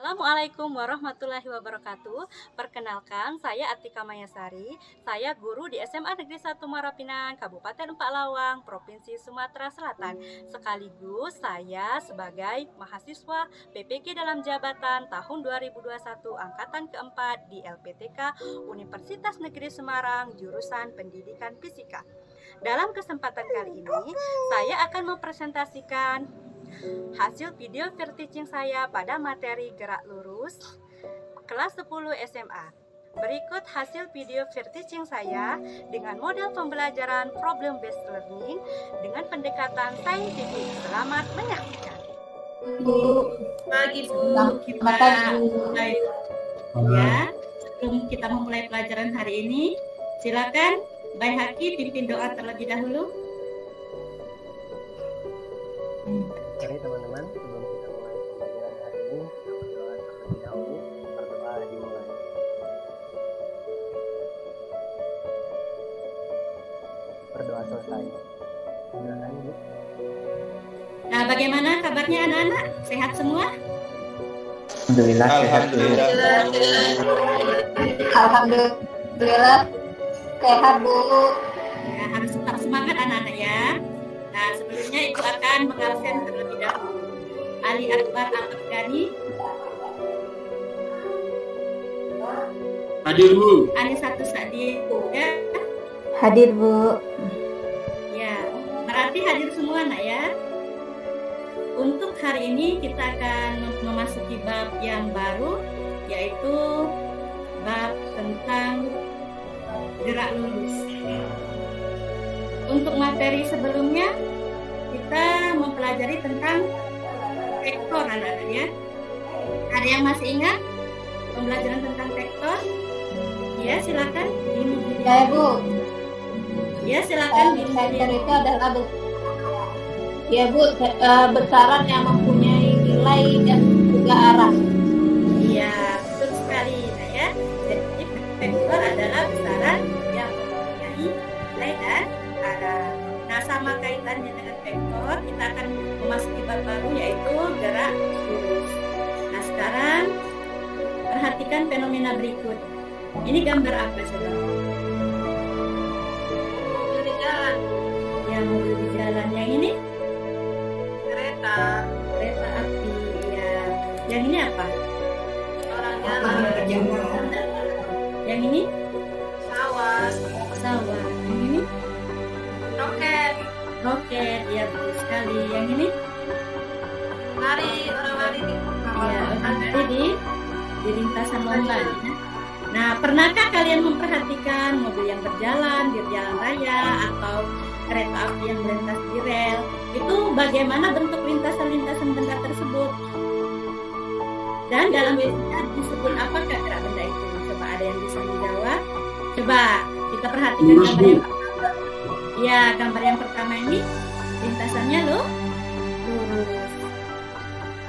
Assalamualaikum warahmatullahi wabarakatuh. Perkenalkan, saya Atika Mayasari. Saya guru di SMA Negeri 1 Muara Pinang, Kabupaten Empak Lawang, Provinsi Sumatera Selatan. Sekaligus saya sebagai mahasiswa PPG dalam jabatan tahun 2021 angkatan keempat di LPTK Universitas Negeri Semarang, jurusan Pendidikan Fisika. Dalam kesempatan kali ini, saya akan mempresentasikan hasil video teaching saya pada materi gerak lurus kelas 10 SMA. Berikut hasil video teaching saya dengan model pembelajaran problem based learning dengan pendekatan saintifik. Selamat menyaksikan. Pagi Bu, kita mulai ya. Sebelum kita memulai pelajaran hari ini, silakan Baik Haki pimpin doa terlebih dahulu. Mari teman-teman, sebelum kita mulai pembelajaran hari ini, kita berdoa terlebih dahulu. Berdoa dimulai. Berdoa selesai. Silakan Bu. Nah, bagaimana kabarnya anak-anak? Sehat semua? Alhamdulillah sehat. Alhamdulillah sehat Bu. Ya, harus tetap semangat anak-anak ya. Nah, sebelumnya Ibu akan mengabsen terlebih dahulu Ali Akbar Al-Afghani, hadir Bu. Anisatu Sa'di ya. Hadir Bu. Ya, berarti hadir semua nak ya. Untuk hari ini kita akan memasuki bab yang baru, yaitu bab tentang gerak lurus. Untuk materi sebelumnya kita mempelajari tentang vektor anak-anak ya. Ada yang masih ingat pembelajaran tentang vektor? Ya, silakan. Ya Bu. Ya, silakan. Vektor itu adalah besaran yang mempunyai nilai dan juga arah. Iya, betul sekali nah, ya. Jadi vektor adalah besaran yang mempunyai nilai dan arah. Nah, sama kaitannya dengan vektor, kita akan memasuki bab baru yaitu gerak lurus. Nah, sekarang perhatikan fenomena berikut. Ini gambar apa coba? Mobil di jalan. Yang mobil di jalan. Yang ini? Kereta. Kereta api. Ya. Yang ini apa? Orang jalan. Yang ini? Sawah. Sawah. Yang ini? Roket. Roket. Ya, betul sekali. Yang ini? Orang lari di Ya, orang lari di lintasan lomba. Nah, pernahkah kalian memperhatikan mobil yang berjalan di jalan raya atau kereta api yang melintas di rel? Itu bagaimana bentuk lintasan-lintasan benda tersebut? Dan dalam fisika disebut apakah gerak benda itu? Coba ada yang bisa menjawab? Coba kita perhatikan gambar yang pertama. Ya, gambar yang pertama ini lintasannya lurus.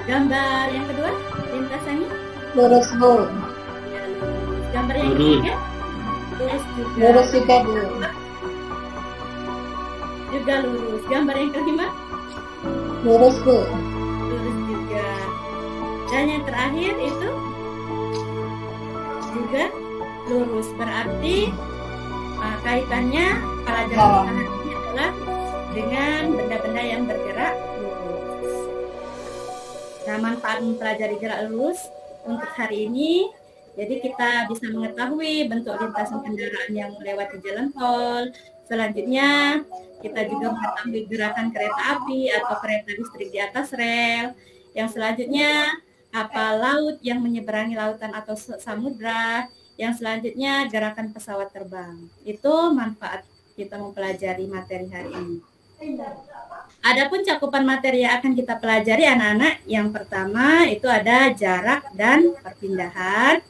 Gambar yang kedua lintasannya lurus Bu. ya, lurus. Gambar yang ketiga lurus juga. Lurus juga Bu. Juga lurus. Gambar yang kelima Lurus Bu. lurus juga. Dan yang terakhir itu juga lurus. Berarti kaitannya pelajaran kita hari ini adalah dengan benda-benda yang bergerak lurus. Nah, manfaat mempelajari gerak lurus untuk hari ini, jadi kita bisa mengetahui bentuk lintasan kendaraan yang melewati jalan tol. Selanjutnya, kita juga mengetahui gerakan kereta api atau kereta listrik di atas rel. Yang selanjutnya, kapal laut yang menyeberangi lautan atau samudra. Yang selanjutnya, gerakan pesawat terbang. Itu manfaat kita mempelajari materi hari ini. Adapun cakupan materi yang akan kita pelajari anak-anak, yang pertama itu ada jarak dan perpindahan.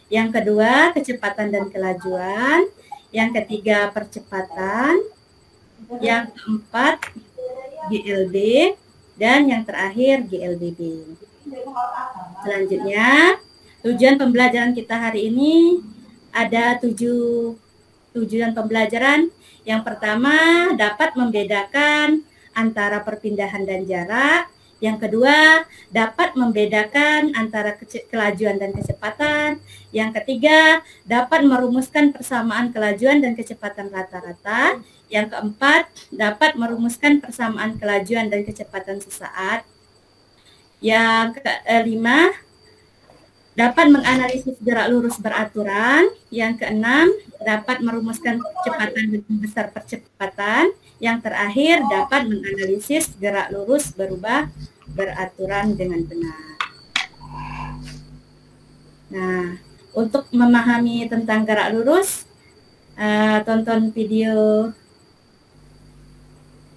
Yang kedua, kecepatan dan kelajuan. Yang ketiga, percepatan. Yang keempat, GLB. Dan yang terakhir, GLBB. Selanjutnya, tujuan pembelajaran kita hari ini ada 7 tujuan pembelajaran. Yang pertama, dapat membedakan antara perpindahan dan jarak. Yang kedua, dapat membedakan antara kelajuan dan kecepatan. Yang ketiga, dapat merumuskan persamaan kelajuan dan kecepatan rata-rata. Yang keempat, dapat merumuskan persamaan kelajuan dan kecepatan sesaat. Yang kelima, dapat menganalisis gerak lurus beraturan. Yang keenam, dapat merumuskan kecepatan dan besar percepatan. Yang terakhir, dapat menganalisis gerak lurus berubah beraturan dengan benar. Nah, untuk memahami tentang gerak lurus, tonton video.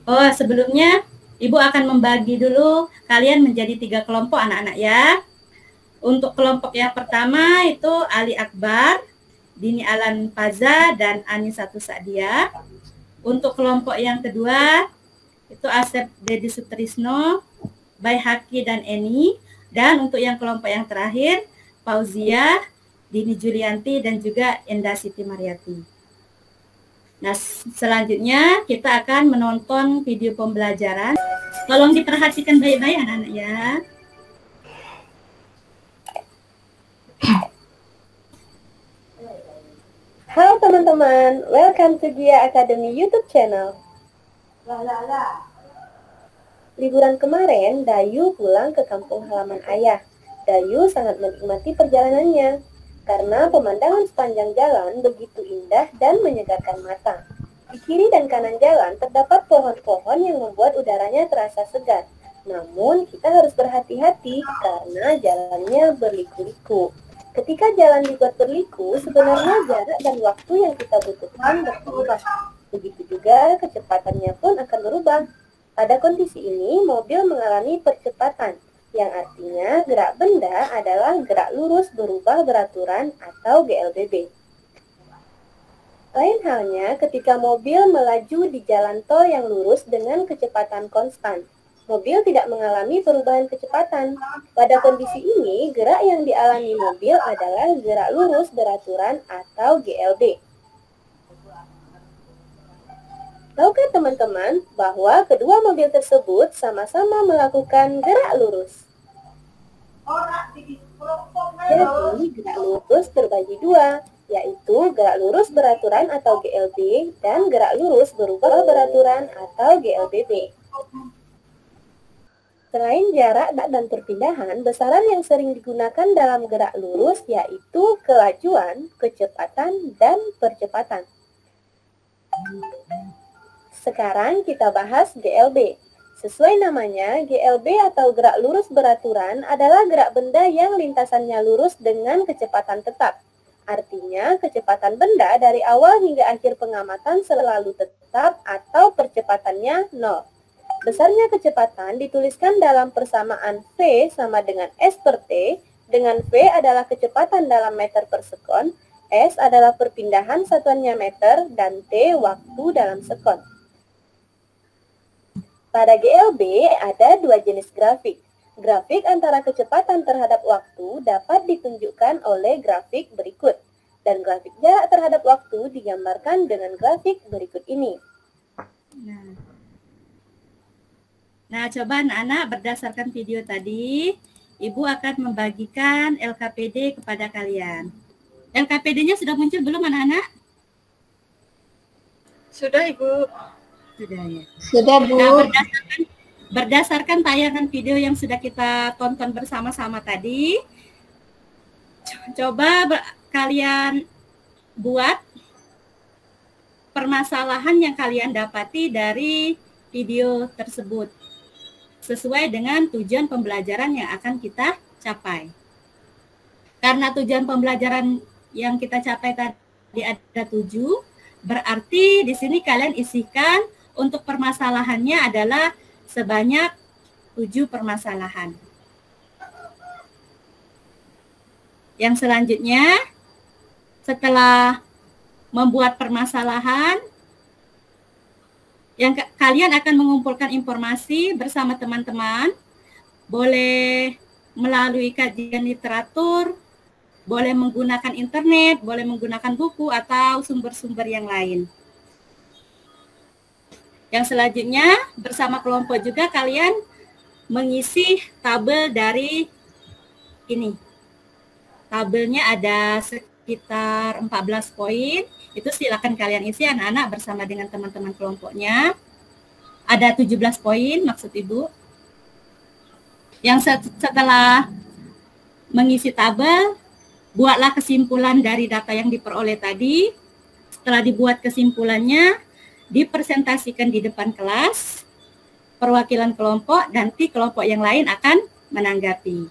Oh, sebelumnya Ibu akan membagi dulu kalian menjadi 3 kelompok anak-anak ya. Untuk kelompok yang pertama itu Ali Akbar, Dini Alan Paza, dan Anisatu Sa'dia. Untuk kelompok yang kedua itu Asep Dedi Sutrisno, Baihaki dan Eni. Dan untuk yang kelompok yang terakhir Fauzia, Dini Julianti, dan juga Enda Siti Mariati. Nah, selanjutnya kita akan menonton video pembelajaran. Tolong diperhatikan baik-baik anak-anak ya. Halo teman-teman, welcome to Gia Academy YouTube channel. Liburan kemarin, Dayu pulang ke kampung halaman ayah. Dayu sangat menikmati perjalanannya, karena pemandangan sepanjang jalan begitu indah dan menyegarkan mata. Di kiri dan kanan jalan terdapat pohon-pohon yang membuat udaranya terasa segar. Namun, kita harus berhati-hati karena jalannya berliku-liku. Ketika jalan dibuat berliku, sebenarnya jarak dan waktu yang kita butuhkan berubah. Begitu juga kecepatannya pun akan berubah. Pada kondisi ini, mobil mengalami percepatan, yang artinya gerak benda adalah gerak lurus berubah beraturan atau GLBB. Lain halnya ketika mobil melaju di jalan tol yang lurus dengan kecepatan konstan. Mobil tidak mengalami perubahan kecepatan. Pada kondisi ini, gerak yang dialami mobil adalah gerak lurus beraturan atau GLB. Tahukah teman-teman bahwa kedua mobil tersebut sama-sama melakukan gerak lurus? Jadi, gerak lurus terbagi dua, yaitu gerak lurus beraturan atau GLB dan gerak lurus berubah beraturan atau GLBB. Selain jarak dan perpindahan, besaran yang sering digunakan dalam gerak lurus yaitu kelajuan, kecepatan, dan percepatan. Sekarang kita bahas GLB. Sesuai namanya, GLB atau gerak lurus beraturan adalah gerak benda yang lintasannya lurus dengan kecepatan tetap. Artinya, kecepatan benda dari awal hingga akhir pengamatan selalu tetap atau percepatannya 0. Besarnya kecepatan dituliskan dalam persamaan V sama dengan S per T, dengan V adalah kecepatan dalam meter per sekon, S adalah perpindahan satuannya meter, dan T waktu dalam sekon. Pada GLB ada dua jenis grafik. Grafik antara kecepatan terhadap waktu dapat ditunjukkan oleh grafik berikut, dan grafik jarak terhadap waktu digambarkan dengan grafik berikut ini. Nah, coba anak-anak berdasarkan video tadi, Ibu akan membagikan LKPD kepada kalian. LKPD-nya sudah muncul belum anak-anak? Sudah, Ibu. Sudah ya. Sudah, Bu. Nah, berdasarkan tayangan video yang sudah kita tonton bersama-sama tadi, coba kalian buat permasalahan yang kalian dapati dari video tersebut sesuai dengan tujuan pembelajaran yang akan kita capai. Karena tujuan pembelajaran yang kita capai tadi ada 7, berarti di sini kalian isikan untuk permasalahannya adalah sebanyak 7 permasalahan. Yang selanjutnya, setelah membuat permasalahan, yang kalian akan mengumpulkan informasi bersama teman-teman, boleh melalui kajian literatur, boleh menggunakan internet, boleh menggunakan buku atau sumber-sumber yang lain. Yang selanjutnya, bersama kelompok juga kalian mengisi tabel dari ini. Tabelnya ada sekitar 14 poin. Itu silakan kalian isi anak-anak bersama dengan teman-teman kelompoknya. Ada 17 poin maksud Ibu. Yang setelah mengisi tabel, buatlah kesimpulan dari data yang diperoleh tadi. Setelah dibuat kesimpulannya, dipresentasikan di depan kelas, perwakilan kelompok, nanti kelompok yang lain akan menanggapi.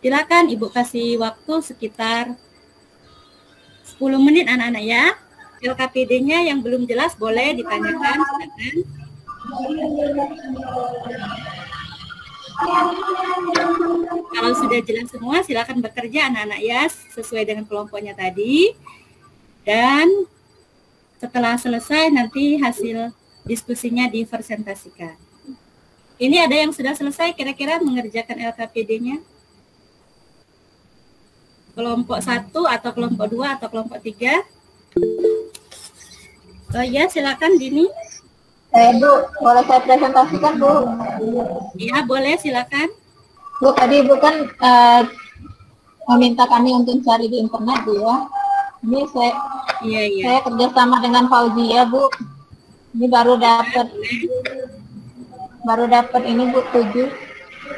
Silakan Ibu kasih waktu sekitar 10 menit anak-anak ya. LKPD-nya yang belum jelas boleh ditanyakan, silakan. Kalau sudah jelas semua, silakan bekerja anak-anak ya, sesuai dengan kelompoknya tadi. Dan setelah selesai nanti hasil diskusinya dipresentasikan. Ini ada yang sudah selesai kira-kira mengerjakan LKPD-nya? Kelompok 1 atau kelompok 2 atau kelompok 3? Oh ya, silakan Dini. Bu, boleh saya presentasikan, Bu? Iya, boleh, silakan. Bu, tadi Bu kan meminta kami untuk cari di internet, Bu ya. Ini saya kerjasama dengan Fauzia, Bu. Ini baru dapat ini, Bu, 7, 8,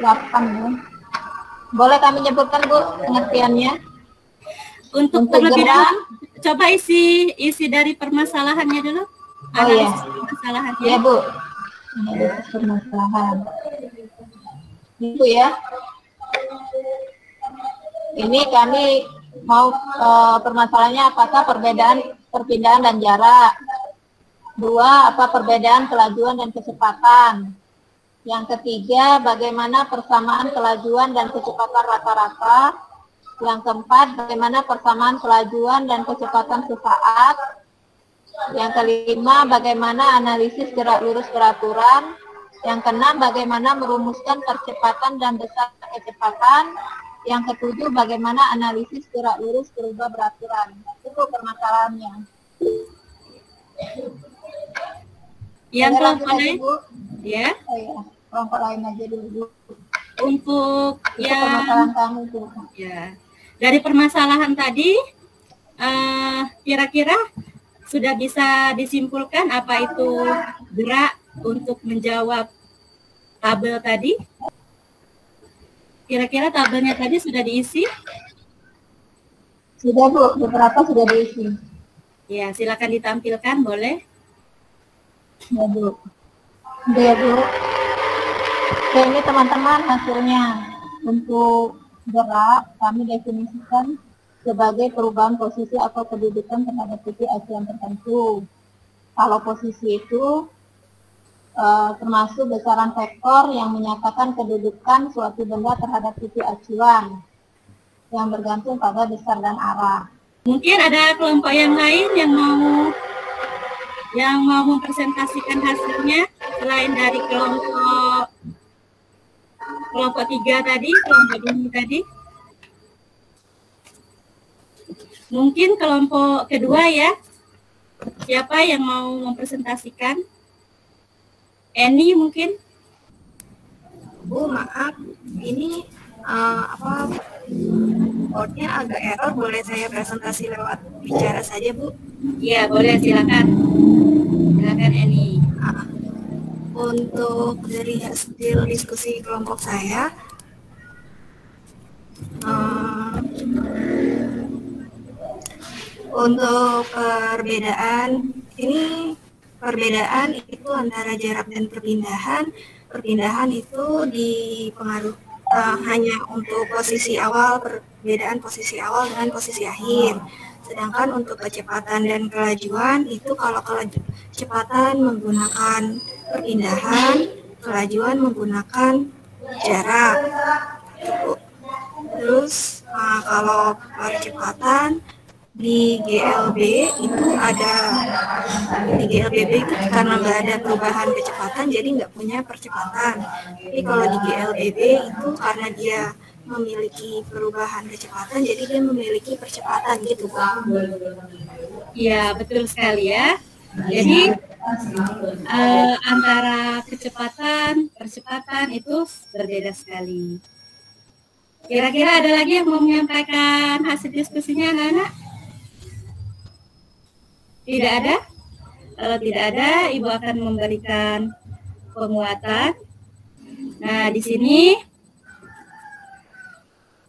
Bu. Boleh kami nyebutkan, Bu, pengertiannya? Untuk terlebih dahulu, coba isi dari permasalahannya dulu. Oh iya. Permasalahannya. Iya, Bu. Analisis permasalahan. Ini, Bu ya. Ini kami mau permasalahannya apakah perpindahan dan jarak. 2, apa perbedaan kelajuan dan kecepatan. Yang ketiga, bagaimana persamaan kelajuan dan kecepatan rata-rata. Yang keempat, bagaimana persamaan kelajuan dan kecepatan sesaat. Yang kelima, bagaimana analisis gerak lurus beraturan. Yang keenam, bagaimana merumuskan percepatan dan besar kecepatan. Yang ketujuh, bagaimana analisis gerak lurus berubah beraturan. Itu permasalahannya. Yang kelompok lain, ya? Oh ya, kelompok lain aja dulu. Untuk yang permasalahan kamu itu. Ya, dari permasalahan tadi, kira-kira sudah bisa disimpulkan apa itu gerak untuk menjawab tabel tadi? Kira-kira tabelnya tadi sudah diisi? Sudah, Bu, beberapa sudah diisi. Ya, silakan ditampilkan, boleh? Ya, Bu. Ya, Bu. Oke, ini teman-teman hasilnya. Untuk gerak, kami definisikan sebagai perubahan posisi atau kedudukan terhadap titik acuan tertentu. Kalau posisi itu termasuk besaran vektor yang menyatakan kedudukan suatu benda terhadap titik acuan yang bergantung pada besar dan arah. Mungkin ada kelompok yang lain yang mau mempresentasikan hasilnya selain dari kelompok 3 tadi, kelompok 2 tadi. Mungkin kelompok kedua ya. Siapa yang mau mempresentasikan? Eni mungkin? Bu, maaf, ini boardnya agak error. Boleh saya presentasi lewat bicara saja, Bu? Iya, boleh, silakan. Silakan Eni. Untuk dari hasil diskusi kelompok saya, untuk perbedaan itu antara jarak dan perpindahan. Perpindahan itu dipengaruhi hanya untuk posisi awal, perbedaan posisi awal dengan posisi akhir. Sedangkan untuk kecepatan dan kelajuan itu kalau kecepatan menggunakan perpindahan, kelajuan menggunakan jarak. Terus kalau percepatan di GLB itu di GLBB itu karena nggak ada perubahan kecepatan jadi nggak punya percepatan. Tapi kalau di GLBB itu karena dia memiliki perubahan kecepatan jadi dia memiliki percepatan gitu, Pak. Iya, betul sekali ya. Jadi antara percepatan itu berbeda sekali. Kira-kira ada lagi yang mau menyampaikan hasil diskusinya, anak-anak? Tidak ada? Kalau tidak ada, Ibu akan memberikan penguatan. Nah, di sini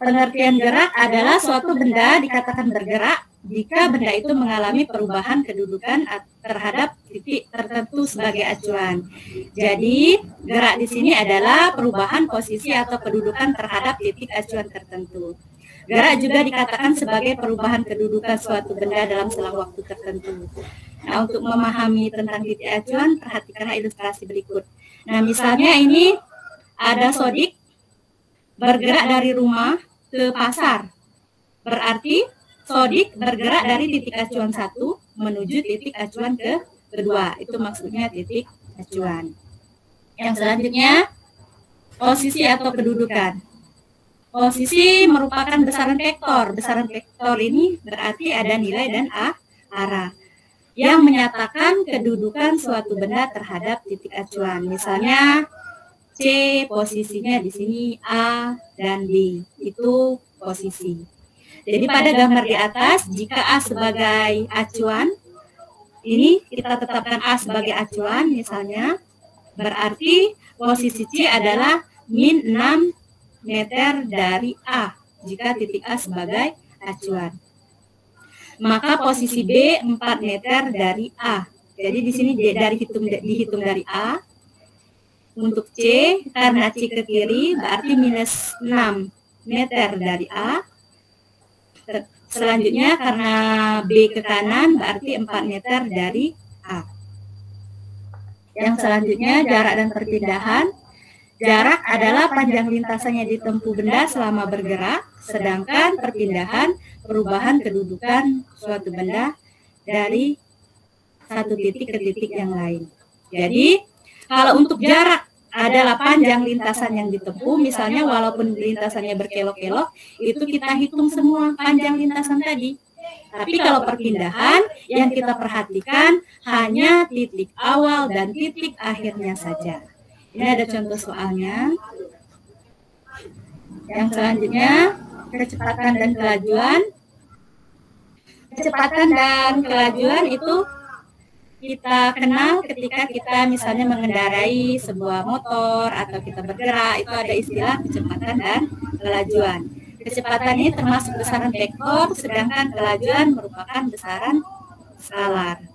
pengertian gerak adalah suatu benda dikatakan bergerak jika benda itu mengalami perubahan kedudukan terhadap titik tertentu sebagai acuan. Jadi, gerak di sini adalah perubahan posisi atau kedudukan terhadap titik acuan tertentu. Gerak juga dikatakan sebagai perubahan kedudukan suatu benda dalam selang waktu tertentu. Nah, untuk memahami tentang titik acuan, perhatikanlah ilustrasi berikut. Nah, misalnya ini ada Sodik bergerak dari rumah ke pasar. Berarti Sodik bergerak dari titik acuan 1 menuju titik acuan kedua. Itu maksudnya titik acuan. Yang selanjutnya, posisi atau kedudukan. Posisi merupakan besaran vektor. Besaran vektor ini berarti ada nilai dan arah yang menyatakan kedudukan suatu benda terhadap titik acuan. Misalnya C posisinya di sini, A dan B itu posisi. Jadi pada gambar di atas, jika A sebagai acuan, ini kita tetapkan A sebagai acuan misalnya, berarti posisi C adalah min 6 meter dari A, jika titik A sebagai acuan. Maka posisi B 4 meter dari A. Jadi di sini dihitung dari A. Untuk C, karena C ke kiri, berarti minus 6 meter dari A. Selanjutnya karena B ke kanan berarti 4 meter dari A. Yang selanjutnya jarak dan perpindahan. Jarak adalah panjang lintasannya ditempuh benda selama bergerak, sedangkan perpindahan perubahan kedudukan suatu benda dari satu titik ke titik yang lain. Jadi kalau untuk jarak adalah panjang lintasan yang ditempuh, misalnya walaupun lintasannya berkelok-kelok, itu kita hitung semua panjang lintasan tadi. Tapi kalau perpindahan, yang kita perhatikan hanya titik awal dan titik akhirnya saja. Ini ada contoh soalnya. Yang selanjutnya, kecepatan dan kelajuan. Kecepatan dan kelajuan itu kita kenal ketika kita misalnya mengendarai sebuah motor atau kita bergerak, itu ada istilah kecepatan dan kelajuan. Kecepatan ini termasuk besaran vektor, sedangkan kelajuan merupakan besaran skalar.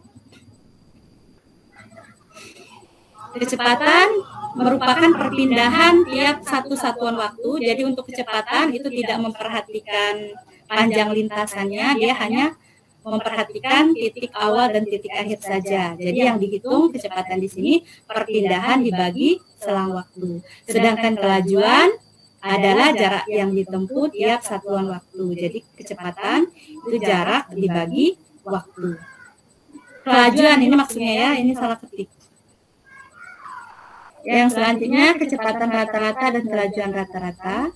Kecepatan merupakan perpindahan tiap satu satuan waktu, jadi untuk kecepatan itu tidak memperhatikan panjang lintasannya, dia hanya memperhatikan titik awal dan titik akhir saja. Jadi yang dihitung kecepatan di sini perpindahan dibagi selang waktu. Sedangkan kelajuan adalah jarak yang ditempuh tiap satuan waktu. Jadi kecepatan itu jarak dibagi waktu. Kelajuan ini maksudnya ya, ini salah ketik. Yang selanjutnya kecepatan rata-rata dan kelajuan rata-rata.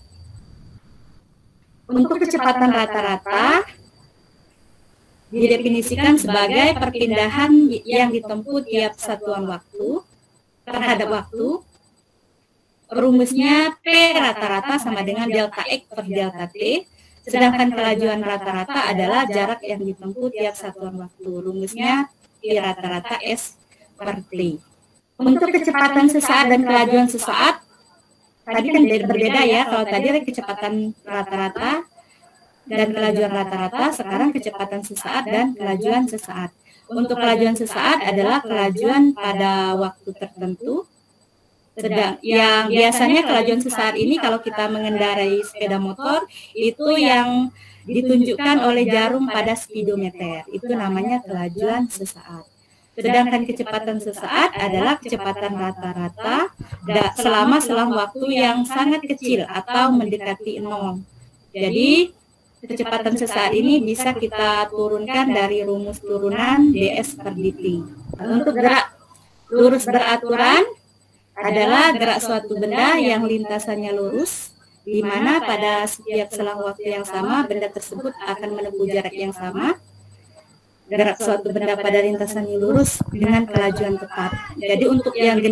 Untuk kecepatan rata-rata didefinisikan sebagai perpindahan yang ditempuh tiap satuan waktu terhadap waktu. Rumusnya P rata-rata sama dengan delta X per delta T, sedangkan kelajuan rata-rata adalah jarak yang ditempuh tiap satuan waktu. Rumusnya P rata-rata S per T. Untuk kecepatan sesaat dan kelajuan sesaat, tadi kan berbeda ya, kalau tadi kecepatan rata-rata dan kelajuan rata-rata, sekarang kecepatan sesaat dan kelajuan sesaat. Untuk kelajuan sesaat adalah kelajuan pada waktu tertentu. Sedang yang biasanya kelajuan sesaat ini kalau kita mengendarai sepeda motor itu yang ditunjukkan oleh jarum pada speedometer. Itu namanya kelajuan sesaat. Sedangkan kecepatan sesaat adalah kecepatan rata-rata selama selang waktu yang sangat kecil atau mendekati 0. Jadi kecepatan sesaat ini bisa kita turunkan dari rumus turunan ds per dt. Untuk gerak lurus beraturan adalah gerak suatu benda yang lintasannya lurus, di mana pada setiap selang waktu yang sama benda tersebut akan menempuh jarak yang sama. gerak suatu benda pada lintasan yang lurus dengan kelajuan tetap. Jadi untuk yang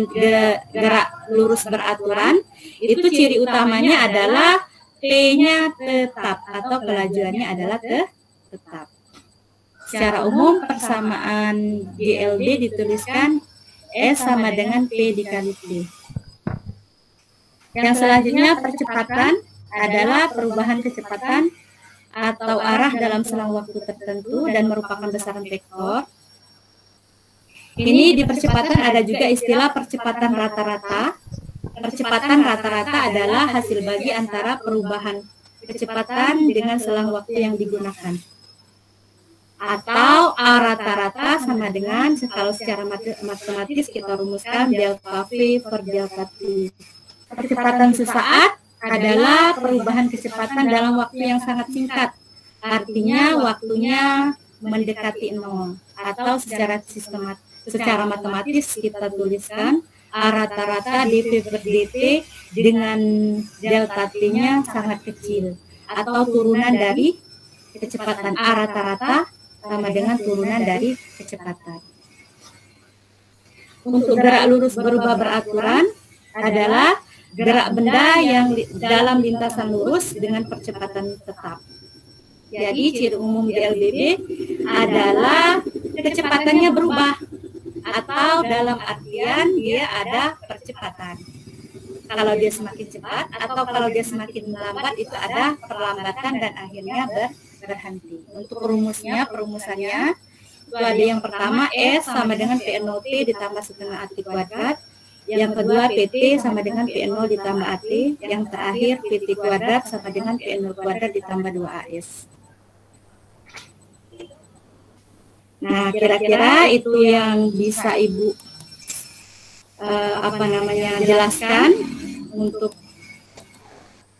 gerak lurus beraturan, itu ciri utamanya adalah P-nya tetap atau kelajuannya adalah tetap. Secara umum persamaan GLB dituliskan S sama dengan P dikali T. Yang selanjutnya percepatan adalah perubahan kecepatan atau arah dalam selang waktu tertentu dan merupakan besaran vektor. Ini di percepatan ada juga istilah percepatan rata-rata. Percepatan rata-rata adalah hasil bagi antara perubahan kecepatan dengan selang waktu yang digunakan. Atau A rata-rata sama dengan, kalau secara matematis kita rumuskan delta V per delta T. Percepatan sesaat adalah perubahan kecepatan dalam waktu yang sangat singkat. Artinya waktunya mendekati 0. Atau secara matematis kita tuliskan A rata-rata dV per dt dengan delta T-nya sangat kecil. Atau turunan dari kecepatan A rata-rata sama dengan turunan dari kecepatan. Untuk gerak lurus berubah beraturan adalah gerak benda yang dalam lintasan lurus dengan percepatan tetap. Jadi ciri umum GLBB adalah kecepatannya berubah atau dalam artian dia ada percepatan. Kalau dia semakin cepat atau kalau dia semakin lambat itu ada perlambatan dan akhirnya berhenti. Untuk perumusannya itu ada yang pertama S sama dengan P0T ditambah setengah AT kuadrat. Yang kedua PT sama dengan PN0 ditambah AT. Yang terakhir PT kuadrat sama dengan PN0 kuadrat ditambah 2AS. Nah, kira-kira itu yang bisa Ibu jelaskan untuk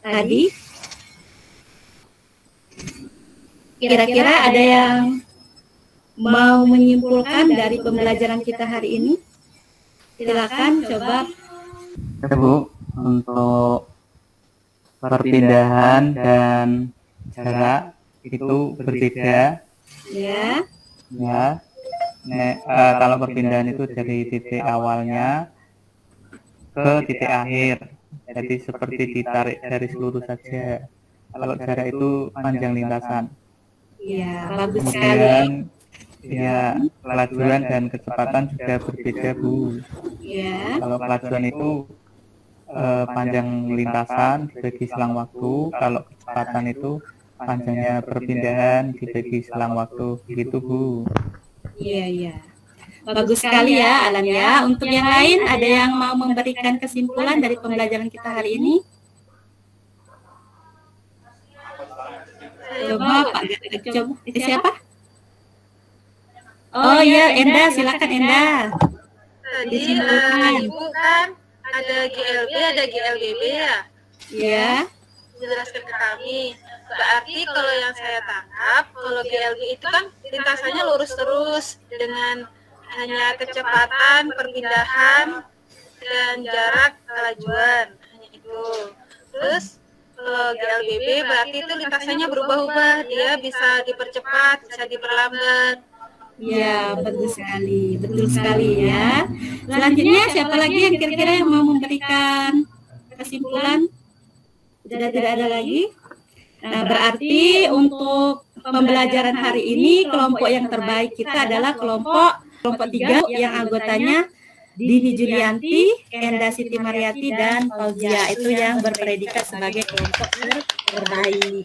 tadi. Kira-kira ada yang mau menyimpulkan dari pembelajaran kita hari ini? Silakan coba. Ya, Bu, untuk perpindahan dan jarak itu berbeda. Ya. Ya. Kalau perpindahan itu dari titik awalnya ke titik akhir. Jadi seperti ditarik garis lurus saja. Kalau jarak itu panjang lintasan. Ya, bagus Kemudian, sekali. ya, kelajuan dan kecepatan juga berbeda, Bu. Ya. Kalau kelajuan itu panjang lintasan dibagi selang waktu, kalau kecepatan itu panjangnya perpindahan dibagi selang waktu, gitu, Bu. Iya, iya. Bagus sekali ya, Alan ya. Untuk yang lain ada yang mau memberikan kesimpulan dari pembelajaran kita hari ini? Coba Pak, coba siapa? Oh iya, Enda, silakan Enda. Tadi Ibu kan ada GLB, ada GLBB ya? Iya. Dijelaskan ke kami. Berarti kalau yang saya tangkap, kalau GLB itu kan lintasannya lurus terus dengan hanya kecepatan, perpindahan, dan jarak kelajuan. Hanya itu. Terus kalau GLBB berarti itu lintasannya berubah-ubah. Dia bisa dipercepat, bisa diperlambat. Ya, bagus sekali, betul sekali ya. Selanjutnya siapa lagi yang kira-kira yang mau memberikan kesimpulan? Sudah tidak ada lagi. Nah, berarti untuk pembelajaran hari ini kelompok yang terbaik kita adalah kelompok 3 yang anggotanya Dini Julianti, Enda Siti Mariati, dan Fauzia. Itu yang berpredikat sebagai kelompok terbaik.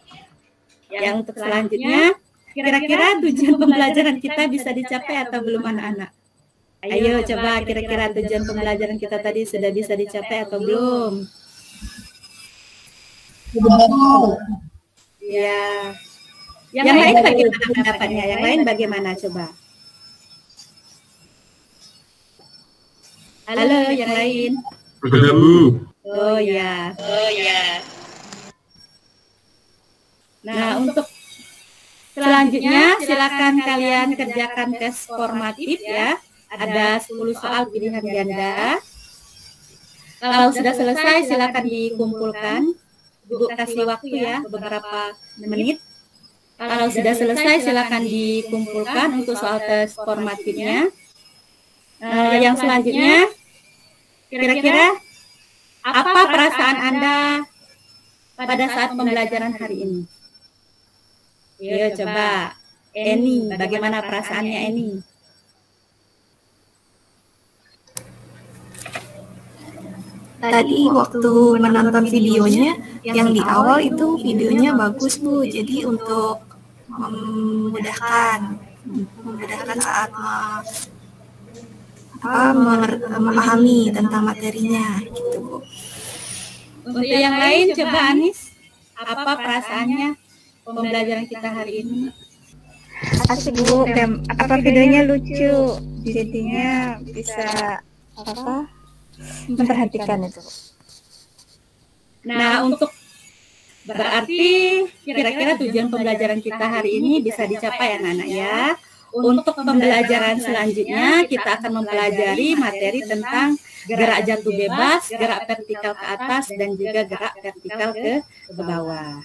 Yang untuk selanjutnya, kira-kira tujuan pembelajaran kita bisa dicapai atau belum anak-anak? Ayo coba kira-kira tujuan pembelajaran kita tadi sudah bisa dicapai atau belum? Ya. Yang lain bagaimana pendapatnya? Yang lain bagaimana coba? Halo, yang lain. Oh ya. Nah, untuk selanjutnya silakan kalian kerjakan tes formatif ya. Ada 10 soal pilihan ganda. Kalau sudah selesai silakan dikumpulkan. Ibu kasih waktu ya beberapa menit. Kalau sudah selesai silakan dikumpulkan untuk soal tes formatifnya. Yang selanjutnya, kira-kira apa perasaan Anda pada saat pembelajaran hari ini? Yuk coba, Eni, bagaimana perasaannya Eni? Tadi waktu menonton videonya, yang di awal itu videonya bagus Bu, jadi untuk memudahkan saat memahami tentang materinya gitu Bu. Untuk yang lain coba Anis, apa perasaannya pembelajaran kita hari ini? Asik Bu, videonya lucu, jadinya bisa memperhatikan itu. Nah, untuk berarti kira-kira tujuan pembelajaran kita hari ini bisa dicapai anak-anak ya. Untuk pembelajaran selanjutnya kita akan mempelajari materi tentang gerak jantung bebas, gerak vertikal ke atas dan juga gerak vertikal ke bawah.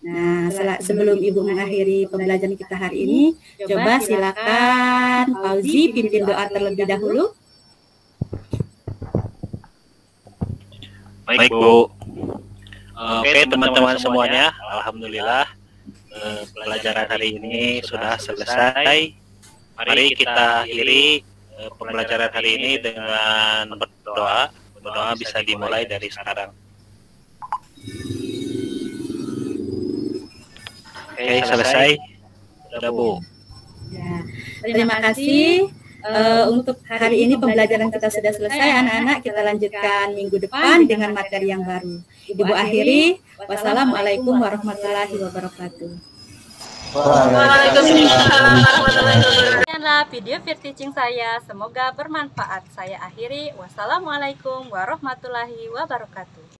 Nah, sebelum Ibu mengakhiri pembelajaran kita hari ini, coba silakan Fauzi pimpin doa terlebih dahulu. Baik Bu. Oke teman-teman semuanya, alhamdulillah pelajaran hari ini sudah selesai. Mari kita akhiri pembelajaran hari ini dengan berdoa. Berdoa bisa dimulai dari sekarang. Oke, selesai. Sudah Bu. Ya, terima kasih. Untuk hari ini pembelajaran kita sudah selesai anak-anak, kita lanjutkan minggu depan dengan materi yang baru. Ibu akhiri, wassalamualaikum warahmatullahi wabarakatuh. Waalaikumsalam warahmatullahi wabarakatuh. Sekianlah video peer teaching saya, semoga bermanfaat. Saya akhiri, wassalamualaikum warahmatullahi wabarakatuh.